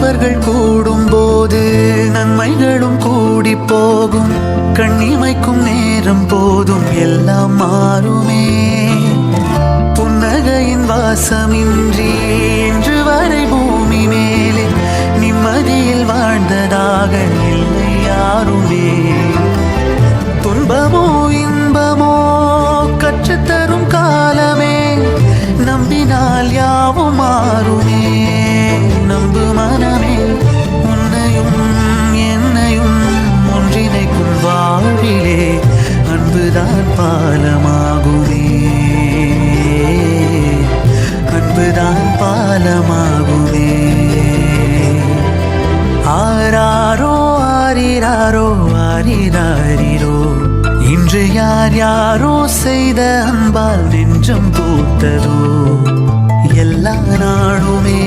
நல்லவர்கள் கூடும் போது நன்மைகளும் கூடி போகும். கண்ணிமைக்கும் நேரம் போதும் எல்லாம் மாறுமே. புன்னகையின் வாசமின்றி இன்று வரை பூமி மேலே நிம்மதியில் வாழ்ந்ததாக இல்லை யாருமே. துன்பமோ இன்பமோ கற்றுத்தரும் காலமே, நம்பினால் யாவும் மாறுமே. நம்பு மனமே, உன்னையும் என்னையும் ஒன்றிணைக்கும் வாழ்விலே அன்புதான் பாலமாகுமே. அன்புதான் பாலமாகுமே. ஆராரோ ஆரிராரோ ஆரிராரிரோ, இன்று யார் யாரோ செய்த அன்பால் நெஞ்சம் பூத்ததோ. எல்லா நாளுமே